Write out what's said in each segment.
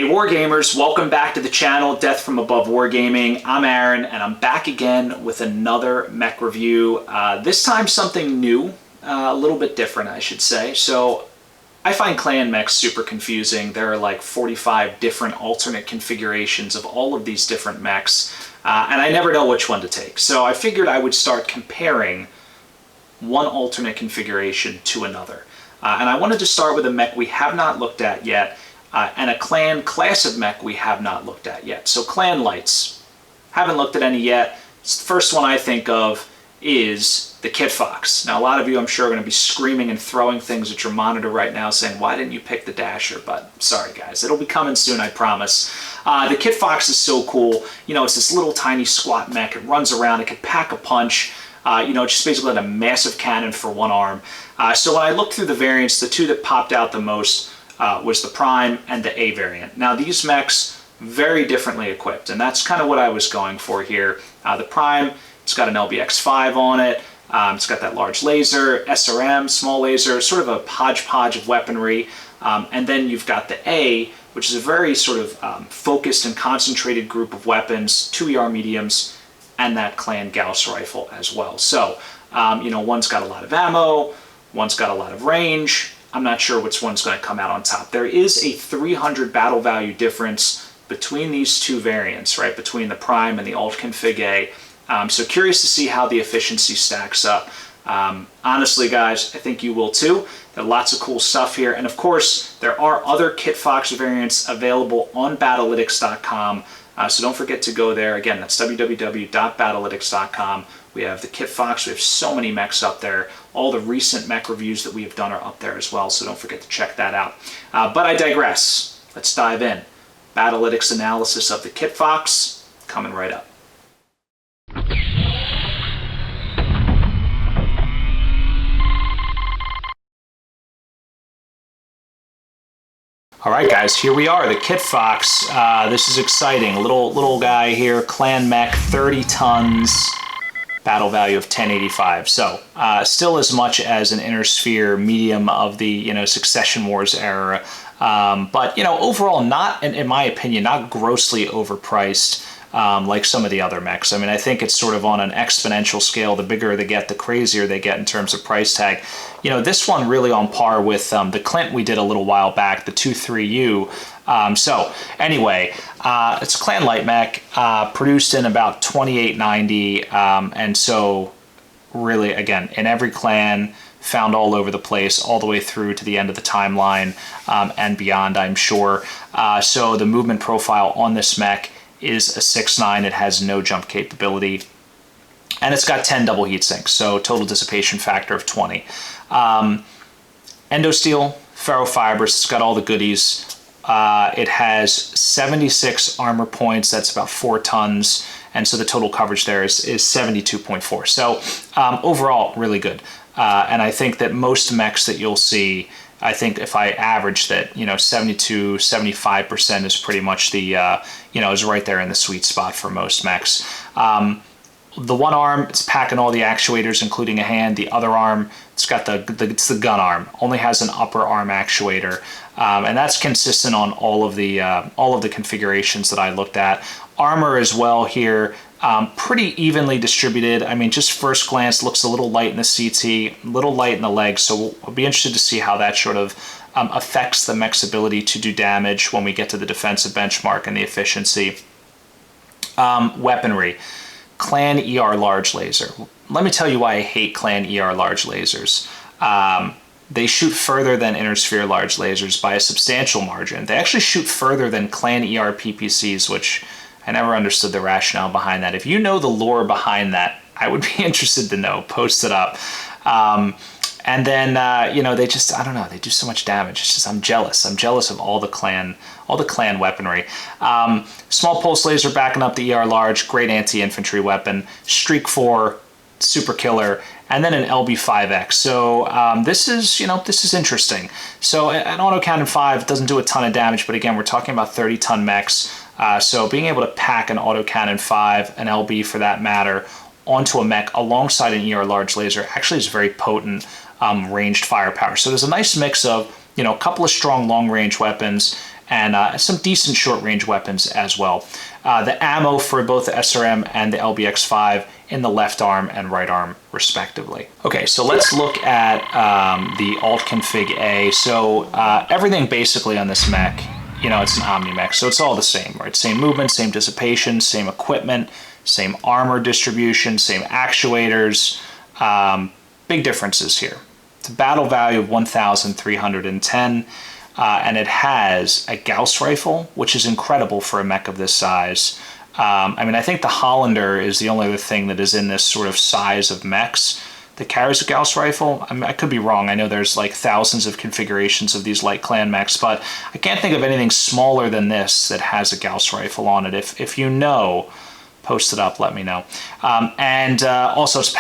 Wargamers, welcome back to the channel, Death from Above Wargaming. I'm Aaron, and I'm back again with another mech review. This time something new, a little bit different, I should say. So I find clan mechs super confusing. There are like 45 different alternate configurations of all of these different mechs, and I never know which one to take. So I figured I would start comparing one alternate configuration to another. And I wanted to start with a mech we have not looked at yet, and a clan class of mech we have not looked at yet. So clan lights, haven't looked at any yet. The first one I think of is the Kit Fox. Now a lot of you I'm sure are going to be screaming and throwing things at your monitor right now saying, why didn't you pick the Dasher? But sorry guys, it'll be coming soon, I promise. The Kit Fox is so cool. You know, it's this little tiny squat mech. It runs around, it can pack a punch. You know, it's just basically like a massive cannon for one arm. So when I looked through the variants, the two that popped out the most was the Prime and the A variant. Now these mechs, very differently equipped, and that's kind of what I was going for here. The Prime, it's got an LBX5 on it, it's got that large laser, SRM, small laser, sort of a hodgepodge of weaponry, and then you've got the A, which is a very sort of focused and concentrated group of weapons, 2 ER mediums, and that clan Gauss rifle as well. So, you know, one's got a lot of ammo, one's got a lot of range. I'm not sure which one's going to come out on top. There is a 300 battle value difference between these two variants, right? Between the Prime and the Alt Config A. So curious to see how the efficiency stacks up. Honestly, guys, I think you will too. There are lots of cool stuff here. And of course, there are other Kit Fox variants available on Battlytics.com. So don't forget to go there. Again, that's www.battlytics.com. We have the Kit Fox. We have so many mechs up there. All the recent mech reviews that we have done are up there as well, so don't forget to check that out. But I digress. Let's dive in. Battlytics analysis of the Kit Fox coming right up. All right, guys, here we are, the Kit Fox. This is exciting. Little guy here, clan mech, 30 tons, battle value of 1085. So still as much as an Inner Sphere medium of the, you know, Succession Wars era. But, you know, overall, not, in my opinion, not grossly overpriced. Like some of the other mechs. I mean, I think it's sort of on an exponential scale. The bigger they get, the crazier they get in terms of price tag. You know, this one really on par with the Clint we did a little while back, the 2-3U. So anyway, it's a clan light mech, produced in about 2890, and so really, again, in every clan, found all over the place, all the way through to the end of the timeline and beyond, I'm sure. So the movement profile on this mech is a 6.9. It has no jump capability, and it's got 10 double heat sinks, so total dissipation factor of 20. Endosteel, ferrofibrous, it's got all the goodies. It has 76 armor points, that's about 4 tons, and so the total coverage there is 72.4. So overall, really good. And I think that most mechs that you'll see, I think if I average that, you know, 72, 75% is pretty much the, you know, is right there in the sweet spot for most mechs. The one arm, it's packing all the actuators, including a hand. The other arm, it's got it's the gun arm, only has an upper arm actuator. And that's consistent on all of the configurations that I looked at. Armor as well here, pretty evenly distributed. I mean, just first glance, looks a little light in the CT, a little light in the legs, so we'll be interested to see how that sort of affects the mech's ability to do damage when we get to the defensive benchmark and the efficiency. Weaponry, clan ER large laser. Let me tell you why I hate clan ER large lasers. They shoot further than Inner Sphere large lasers by a substantial margin. They actually shoot further than clan ER PPCs, which I never understood the rationale behind that. If you know the lore behind that, I would be interested to know. Post it up. And then, you know, they just, I don't know, they do so much damage. It's just, I'm jealous. I'm jealous of all the clan weaponry. Small pulse laser backing up the ER large, great anti-infantry weapon. Streak 4, super killer. And then an LB5X. So this is, you know, this is interesting. So an autocannon 5 doesn't do a ton of damage, but again, we're talking about 30-ton mechs. So being able to pack an autocannon 5, an LB for that matter, onto a mech alongside an ER large laser actually is very potent ranged firepower. So there's a nice mix of, you know, a couple of strong long-range weapons and some decent short-range weapons as well. The ammo for both the SRM and the LBX-5 in the left arm and right arm, respectively. Okay, so let's look at the alt config A. So everything basically on this mech, you know, it's an Omni mech, so it's all the same, right? Same movement, same dissipation, same equipment, same armor distribution, same actuators. Big differences here. It's a battle value of 1,310, and it has a Gauss rifle, which is incredible for a mech of this size. I mean, I think the Hollander is the only other thing that is in this sort of size of mechs that carries a Gauss rifle. I mean, I could be wrong. I know there's like thousands of configurations of these light clan mechs, but I can't think of anything smaller than this that has a Gauss rifle on it. If you know, post it up, let me know. Also it's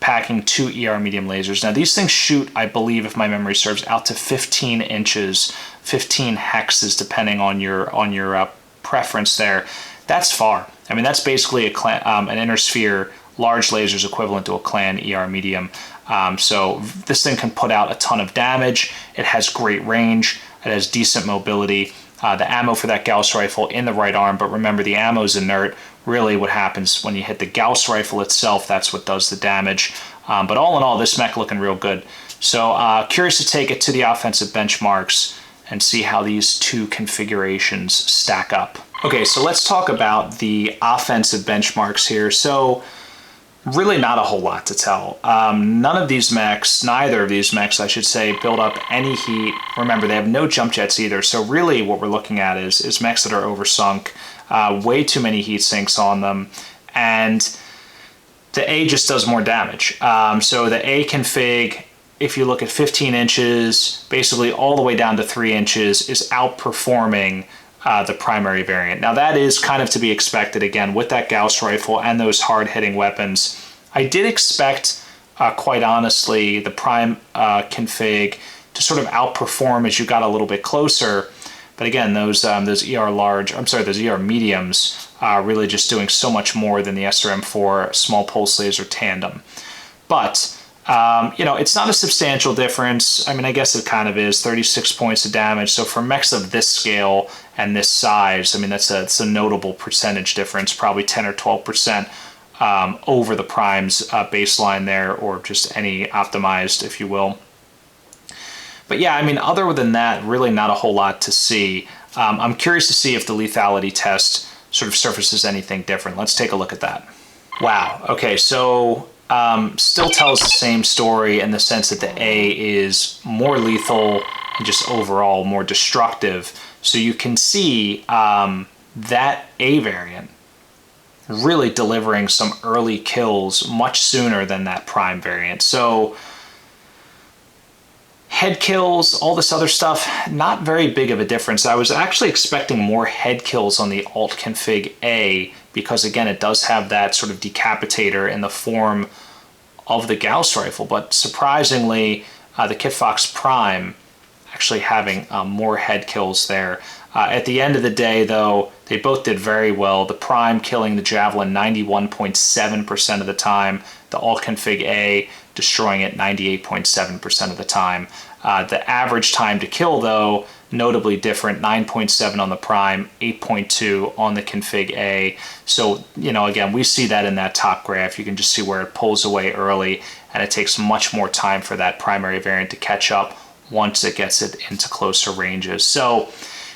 packing 2 ER medium lasers. Now these things shoot, I believe, if my memory serves, out to 15 inches, 15 hexes, depending on your preference there. That's far. I mean, that's basically an inner sphere large lasers equivalent to a clan ER medium. So this thing can put out a ton of damage. It has great range. It has decent mobility. The ammo for that Gauss rifle in the right arm, but remember the ammo's inert. Really what happens when you hit the Gauss rifle itself, that's what does the damage. But all in all, this mech looking real good. So curious to take it to the offensive benchmarks and see how these two configurations stack up. Okay, so let's talk about the offensive benchmarks here. So really not a whole lot to tell. None of these mechs, neither of these mechs, I should say, build up any heat. Remember, they have no jump jets either. So really what we're looking at is mechs that are oversunk, way too many heat sinks on them, and the A just does more damage. So the A config, if you look at 15 inches, basically all the way down to 3 inches, is outperforming the primary variant. Now that is kind of to be expected, again, with that Gauss rifle and those hard-hitting weapons. I did expect, quite honestly, the prime config to sort of outperform as you got a little bit closer. But again, those ER mediums really just doing so much more than the SRM4 small pulse laser tandem. But you know, it's not a substantial difference. I mean, I guess it kind of is, 36 points of damage. So for mechs of this scale and this size, I mean, it's a notable percentage difference, probably 10 or 12% over the prime's baseline there, or just any optimized, if you will. But yeah, I mean, other than that, really not a whole lot to see. I'm curious to see if the lethality test sort of surfaces anything different. Let's take a look at that. Wow, okay, so still tells the same story in the sense that the A is more lethal and just overall more destructive. So you can see that A variant really delivering some early kills much sooner than that prime variant. So head kills, all this other stuff, not very big of a difference. I was actually expecting more head kills on the alt config A because, again, it does have that sort of decapitator in the form of the Gauss rifle, but surprisingly, the Kitfox Prime actually having more head kills there. At the end of the day, though, they both did very well. The Prime killing the Javelin 91.7% of the time, the alt config A destroying it 98.7% of the time. The average time to kill, though, notably different, 9.7 on the Prime, 8.2 on the config A. So, you know, again, we see that in that top graph. You can just see where it pulls away early, and it takes much more time for that primary variant to catch up once it gets it into closer ranges. So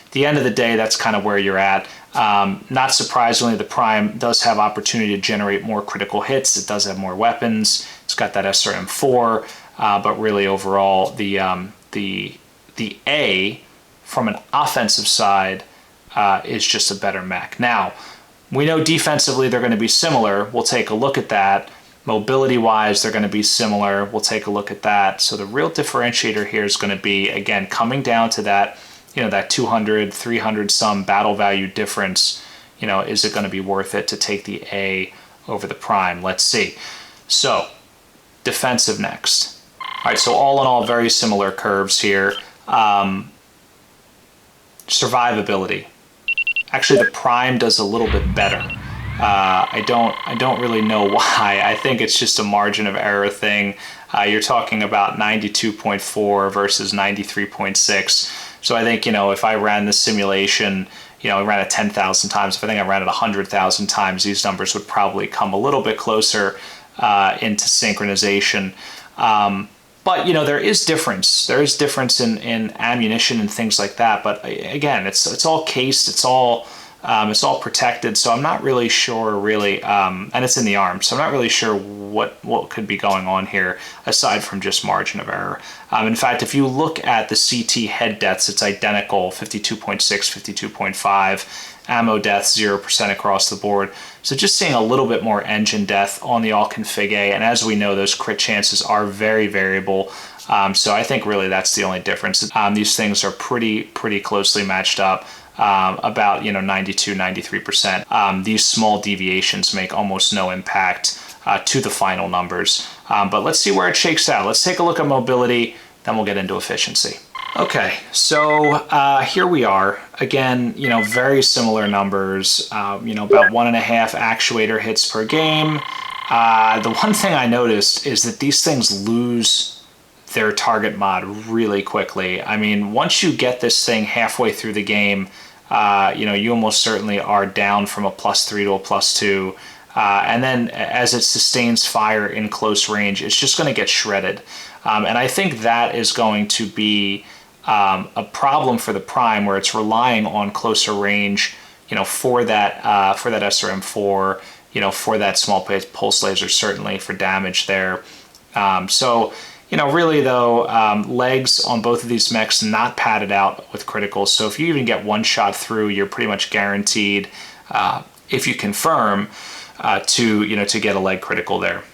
at the end of the day, that's kind of where you're at. Not surprisingly, the Prime does have opportunity to generate more critical hits. It does have more weapons. It's got that SRM4, but really overall, the A from an offensive side is just a better mech. Now, we know defensively they're going to be similar. We'll take a look at that. Mobility-wise, they're going to be similar. We'll take a look at that. So the real differentiator here is going to be, again, coming down to that, you know, that 200, 300 some battle value difference. You know, is it going to be worth it to take the A over the Prime? Let's see. So, defensive next. All right, so all in all, very similar curves here. Survivability. Actually, the Prime does a little bit better. I don't really know why. I think it's just a margin of error thing. You're talking about 92.4 versus 93.6. So I think, you know, if I ran this simulation, you know, I ran it 10,000 times. If I think I ran it 100,000 times, these numbers would probably come a little bit closer into synchronization. But, you know, there is difference. There is difference in ammunition and things like that. But again, it's all cased. It's all protected. So I'm not really sure, and it's in the arm. So I'm not really sure what could be going on here aside from just margin of error. In fact, if you look at the CT head deaths, it's identical: 52.6, 52.5. Ammo deaths 0% across the board. So just seeing a little bit more engine death on the all config A, and as we know, those crit chances are very variable. So I think really that's the only difference. These things are pretty closely matched up, about 92, 93%. These small deviations make almost no impact to the final numbers. But let's see where it shakes out. Let's take a look at mobility, then we'll get into efficiency. Okay, so here we are. Again, very similar numbers, about 1.5 actuator hits per game. The one thing I noticed is that these things lose their target mod really quickly. I mean, once you get this thing halfway through the game, you almost certainly are down from a +3 to a +2. And then as it sustains fire in close range, it's just going to get shredded. And I think that is going to be a problem for the Prime, where it's relying on closer range, for that SRM4, for that small pulse laser, certainly for damage there. So really though, legs on both of these mechs not padded out with criticals. So if you even get one shot through, you're pretty much guaranteed, if you confirm, to get a leg critical there.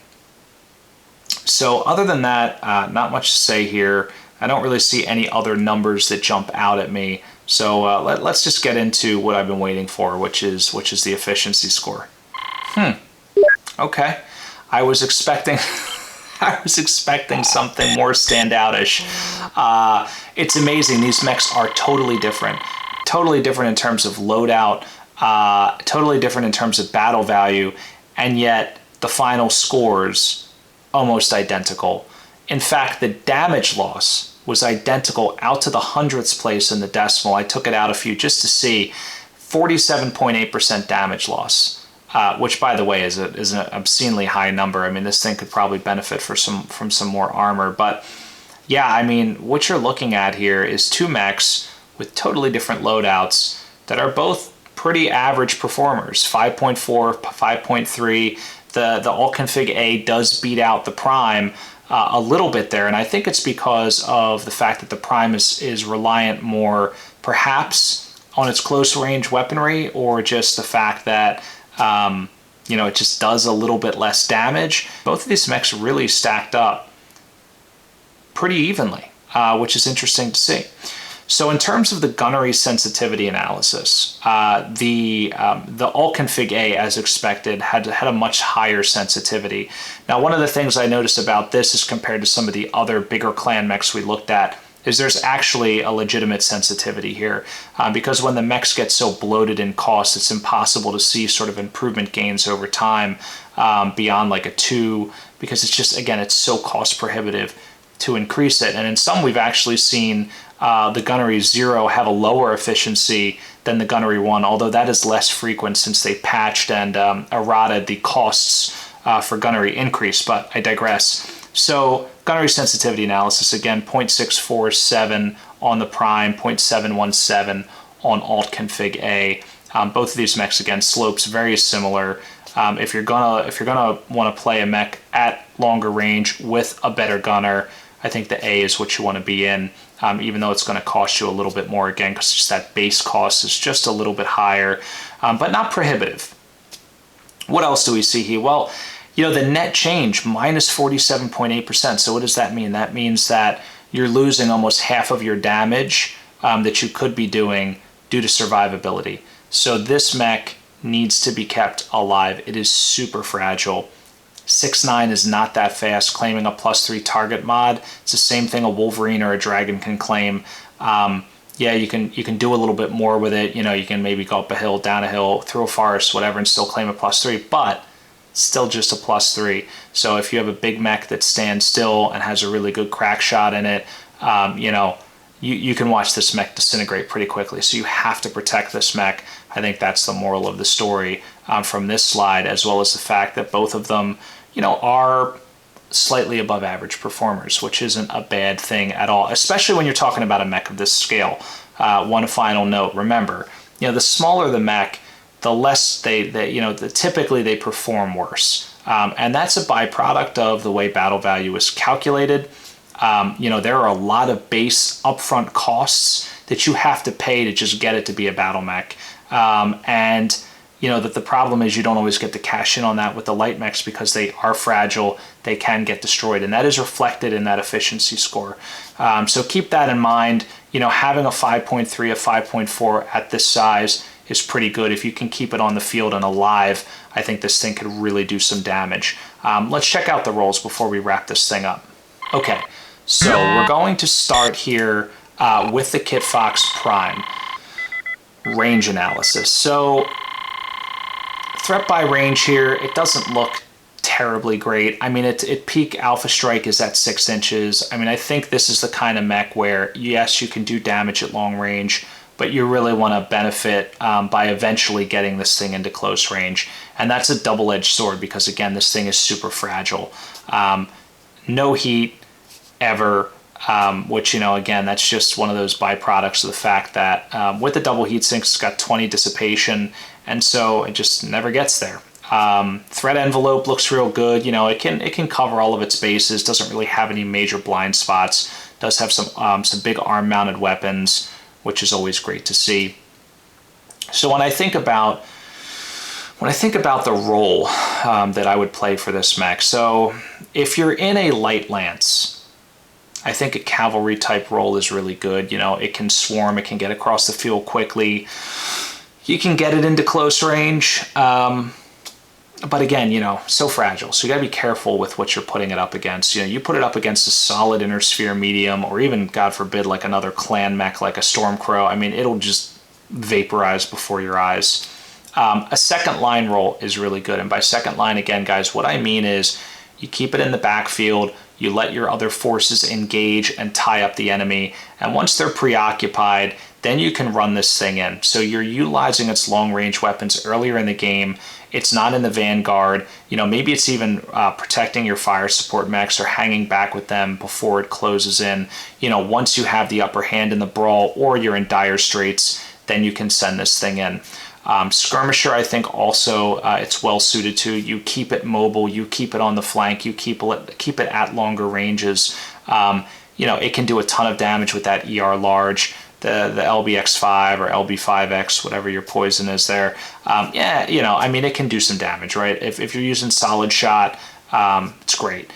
So other than that, not much to say here. I don't really see any other numbers that jump out at me. So let's just get into what I've been waiting for, which is the efficiency score. Okay, I was expecting something more standoutish. It's amazing. These mechs are totally different in terms of loadout, totally different in terms of battle value, and yet the final scores almost identical. In fact, the damage loss was identical out to the hundredths place in the decimal. I took it out a few just to see. 47.8% damage loss, which, by the way, is an obscenely high number. I mean, this thing could probably benefit from some more armor. But yeah, I mean, what you're looking at here is two mechs with totally different loadouts that are both pretty average performers. 5.4, 5.3. The all config A does beat out the Prime a little bit there, and I think it's because of the fact that the Prime is reliant more perhaps on its close range weaponry, or just the fact that it just does a little bit less damage. Both of these mechs really stacked up pretty evenly, which is interesting to see. So in terms of the gunnery sensitivity analysis, the all config A, as expected, had a much higher sensitivity. Now, one of the things I noticed about this is, compared to some of the other bigger clan mechs we looked at, is there's actually a legitimate sensitivity here, because when the mechs get so bloated in cost, it's impossible to see sort of improvement gains over time beyond like a 2, because it's just, again, it's so cost prohibitive to increase it. And in some, we've actually seen the Gunnery 0 have a lower efficiency than the Gunnery 1, although that is less frequent since they patched and errated the costs for Gunnery increase, but I digress. So Gunnery sensitivity analysis, again, 0.647 on the Prime, 0.717 on alt config A. Both of these mechs, again, slopes very similar. If you're gonna want to play a mech at longer range with a better gunner, I think the A is what you want to be in, even though it's going to cost you a little bit more, again, because just that base cost is just a little bit higher, but not prohibitive. What else do we see here? Well, the net change, minus 47.8%. So what does that mean? That means that you're losing almost half of your damage that you could be doing due to survivability. So this mech needs to be kept alive. It is super fragile. 6.9 is not that fast, claiming a +3 target mod. It's the same thing a Wolverine or a Dragon can claim. Yeah, you can do a little bit more with it. You can maybe go up a hill, down a hill, through a forest, whatever, and still claim a +3, but still just a +3. So if you have a big mech that stands still and has a really good crack shot in it, you can watch this mech disintegrate pretty quickly. So you have to protect this mech. I think that's the moral of the story from this slide, as well as the fact that both of them, you know, are slightly above average performers, which isn't a bad thing at all, especially when you're talking about a mech of this scale. One final note, remember, you know, the smaller the mech, the less they you know, typically they perform worse. And that's a byproduct of the way battle value is calculated. You know, there are a lot of base upfront costs that you have to pay to just get it to be a battle mech. And you know that the problem is you don't always get to cash in on that with the light mechs because they are fragile, they can get destroyed, and that is reflected in that efficiency score. So keep that in mind. You know, having a 5.3, a 5.4 at this size is pretty good. If you can keep it on the field and alive, I think this thing could really do some damage. Let's check out the rolls before we wrap this thing up. Okay, so we're going to start here with the Kitfox Prime. Range analysis. So threat by range here, it doesn't look terribly great. I mean, it peak alpha strike is at 6 inches. I mean, I think this is the kind of mech where, yes, you can do damage at long range, but you really want to benefit by eventually getting this thing into close range. And that's a double-edged sword because, again, this thing is super fragile. No heat ever, which, you know, again, that's just one of those byproducts of the fact that with the double heat sinks, it's got 20 dissipation, and so it just never gets there. Threat envelope looks real good. You know, it can cover all of its bases, doesn't really have any major blind spots, does have some big arm-mounted weapons, which is always great to see. So when I think about the role that I would play for this mech, so if you're in a light lance, I think a cavalry type role is really good. You know, it can swarm, it can get across the field quickly. You can get it into close range. But again, you know, so fragile. So you gotta be careful with what you're putting it up against. You know, you put it up against a solid inner sphere medium, or even, God forbid, like another clan mech like a Stormcrow. I mean, it'll just vaporize before your eyes. A second line role is really good. And by second line, again, guys, what I mean is you keep it in the backfield, you let your other forces engage and tie up the enemy, and once they're preoccupied, then you can run this thing in. So you're utilizing its long-range weapons earlier in the game. It's not in the vanguard. You know, maybe it's even protecting your fire support mechs or hanging back with them before it closes in. You know, once you have the upper hand in the brawl or you're in dire straits, then you can send this thing in. Skirmisher, I think also it's well suited to. You keep it mobile, you keep it on the flank, you keep it at longer ranges. You know, it can do a ton of damage with that ER large, the LBX5 or LB5X, whatever your poison is there. Yeah, you know, I mean, it can do some damage, right? If you're using solid shot, it's great.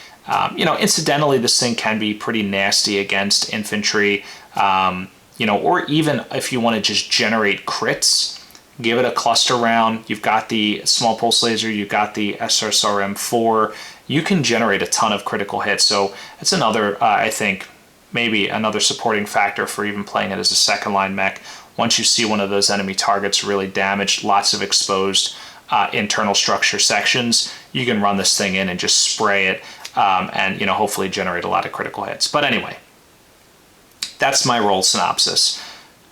You know, incidentally, this thing can be pretty nasty against infantry, you know, or even if you want to just generate crits, give it a cluster round. You've got the small pulse laser, you've got the SSRM4. You can generate a ton of critical hits. So it's another, I think, maybe another supporting factor for even playing it as a second line mech. Once you see one of those enemy targets really damaged, lots of exposed internal structure sections, you can run this thing in and just spray it and, you know, hopefully generate a lot of critical hits. But anyway, that's my role synopsis.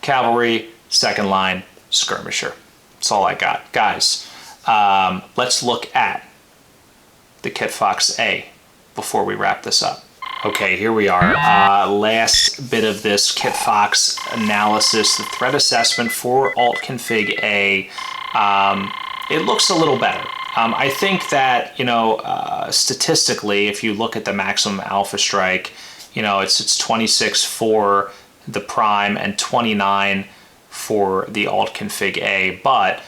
Cavalry, second line, skirmisher. That's all I got. Guys, let's look at the Kitfox A before we wrap this up. Okay, here we are. Last bit of this Kitfox analysis, the threat assessment for Alt Config A. It looks a little better. I think that, you know, statistically, if you look at the maximum alpha strike, you know, it's 26 for the Prime and 29 for the Alt Config A, but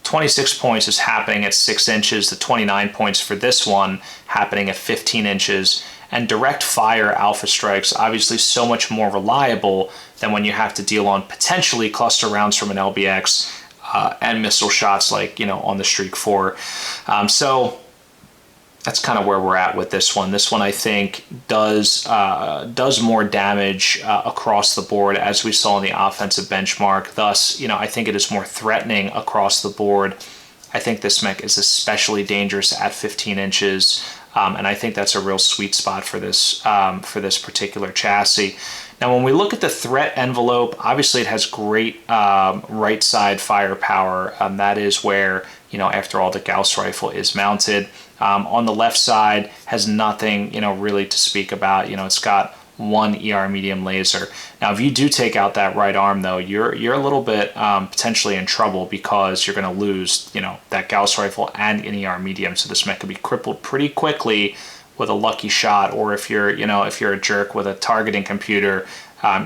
26 points is happening at 6 inches, the 29 points for this one happening at 15 inches, and direct fire alpha strikes obviously so much more reliable than when you have to deal on potentially cluster rounds from an LBX and missile shots like, you know, on the Streak 4. So that's kind of where we're at with this one. This one, I think, does more damage across the board, as we saw in the offensive benchmark. Thus, you know, I think it is more threatening across the board. I think this mech is especially dangerous at 15 inches, and I think that's a real sweet spot for this particular chassis. Now, when we look at the threat envelope, obviously it has great right side firepower. That is where, you know, after all, the Gauss rifle is mounted. On the left side has nothing, you know, really to speak about. You know, it's got one ER medium laser. Now, if you do take out that right arm, though, you're a little bit potentially in trouble, because you're going to lose, you know, that Gauss rifle and an ER medium. So this mech could be crippled pretty quickly with a lucky shot, or if you're, you know, if you're a jerk with a targeting computer,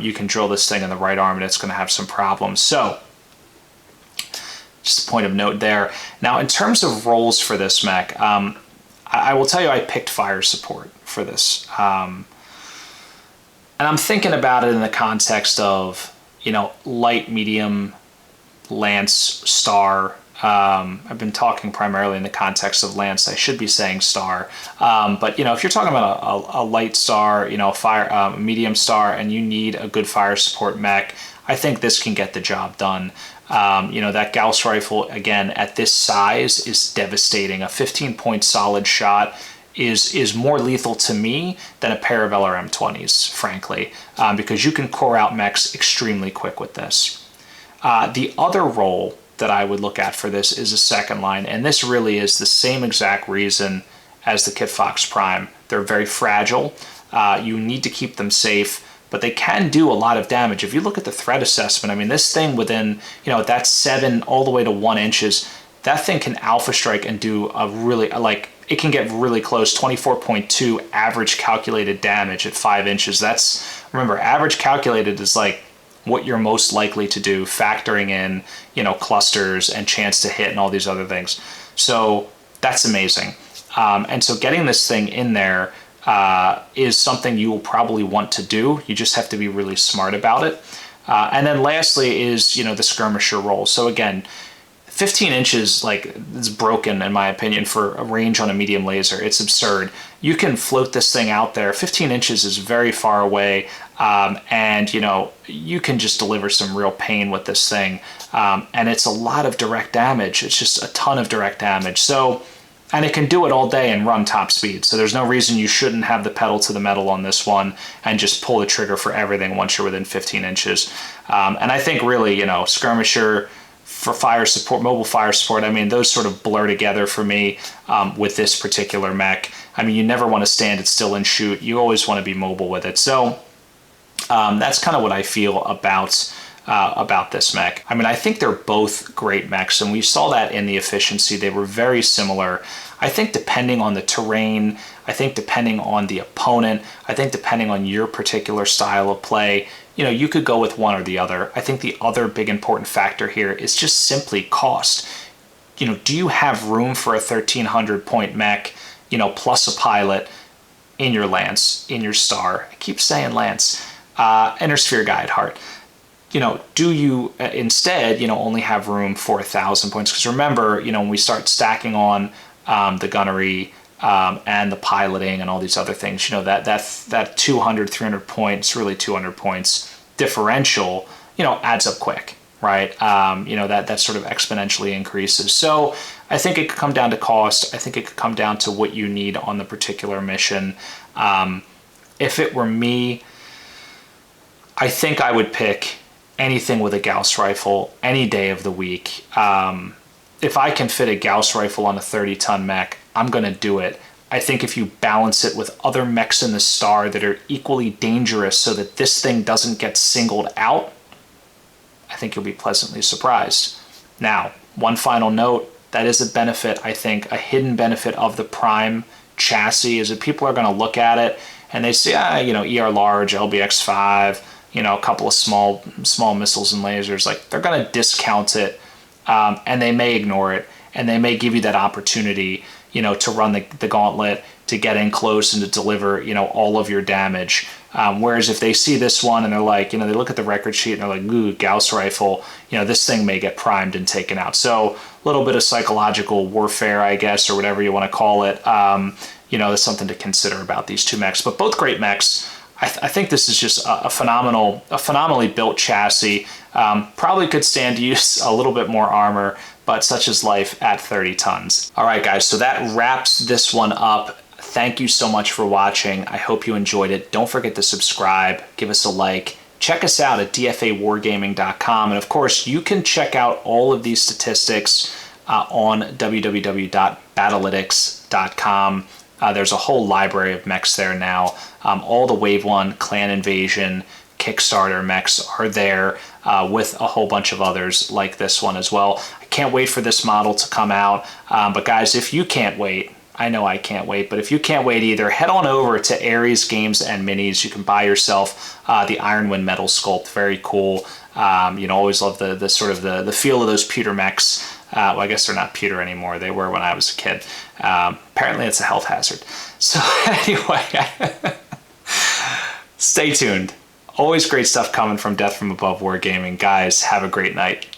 you can drill this thing in the right arm and it's going to have some problems. So just a point of note there. Now, in terms of roles for this mech, I will tell you I picked fire support for this. And I'm thinking about it in the context of, you know, light, medium, lance, star. I've been talking primarily in the context of lance. I should be saying star. But, you know, if you're talking about a light star, you know, a medium star, and you need a good fire support mech, I think this can get the job done. You know, that Gauss rifle, again, at this size is devastating. A 15-point solid shot is more lethal to me than a pair of LRM-20s, frankly, because you can core out mechs extremely quick with this. The other role that I would look at for this is a second line, and this really is the same exact reason as the Kit Fox Prime. They're very fragile. You need to keep them safe, but they can do a lot of damage. If you look at the threat assessment, I mean, this thing within, you know, that 7 all the way to 1 inches, that thing can alpha strike and do a really, like, it can get really close, 24.2 average calculated damage at 5 inches. That's, remember, average calculated is like what you're most likely to do, factoring in, you know, clusters and chance to hit and all these other things. So that's amazing. And so getting this thing in there is something you will probably want to do. You just have to be really smart about it. And then lastly is, you know, the skirmisher role. So again, 15 inches, like, it's broken in my opinion for a range on a medium laser. It's absurd. You can float this thing out there. 15 inches is very far away, and, you know, you can just deliver some real pain with this thing. And it's a lot of direct damage. It's just a ton of direct damage. So, and it can do it all day and run top speed. So there's no reason you shouldn't have the pedal to the metal on this one and just pull the trigger for everything once you're within 15 inches. And I think really, you know, skirmisher for fire support, mobile fire support, I mean, those sort of blur together for me with this particular mech. I mean, you never want to stand it still and shoot. You always want to be mobile with it. So that's kind of what I feel about this mech. I mean, I think they're both great mechs, and we saw that in the efficiency. They were very similar. I think depending on the terrain, I think depending on the opponent, I think depending on your particular style of play, you know, you could go with one or the other. I think the other big important factor here is just simply cost. You know, do you have room for a 1,300 point mech, you know, plus a pilot in your lance, in your star? I keep saying lance, inner sphere guide heart. You know, do you instead, you know, only have room for 1,000 points? Because remember, you know, when we start stacking on the gunnery and the piloting and all these other things, you know, that 200, 300 points, really 200 points differential, you know, adds up quick, right? You know, that sort of exponentially increases. So I think it could come down to cost. I think it could come down to what you need on the particular mission. If it were me, I think I would pick anything with a Gauss rifle any day of the week. If I can fit a Gauss rifle on a 30-ton mech, I'm going to do it. I think if you balance it with other mechs in the star that are equally dangerous so that this thing doesn't get singled out, I think you'll be pleasantly surprised. Now, one final note, that is a benefit, I think, a hidden benefit of the Prime chassis is that people are going to look at it and they say, you know, ER large, LBX5, you know, a couple of small missiles and lasers, like, they're going to discount it, and they may ignore it, and they may give you that opportunity, you know, to run the gauntlet, to get in close and to deliver, you know, all of your damage. Whereas if they see this one and they're like, you know, they look at the record sheet and they're like, ooh, Gauss rifle, you know, this thing may get primed and taken out. So a little bit of psychological warfare, I guess, or whatever you want to call it. You know, there's something to consider about these two mechs, but both great mechs. I think this is just a phenomenally built chassis. Probably could stand to use a little bit more armor, but such is life at 30 tons. All right, guys, so that wraps this one up. Thank you so much for watching. I hope you enjoyed it. Don't forget to subscribe, give us a like. Check us out at dfawargaming.com. And of course, you can check out all of these statistics on www.battlytics.com. There's a whole library of mechs there now. All the Wave 1, Clan Invasion, Kickstarter mechs are there with a whole bunch of others like this one as well. I can't wait for this model to come out. But guys, if you can't wait, I know I can't wait, but if you can't wait either, head on over to Ares Games and Minis. You can buy yourself the Ironwind metal sculpt. Very cool. Always love the sort of the feel of those pewter mechs. Well, I guess they're not pewter anymore. They were when I was a kid. Apparently it's a health hazard. So anyway, stay tuned. Always great stuff coming from Death from Above Wargaming. Guys, have a great night.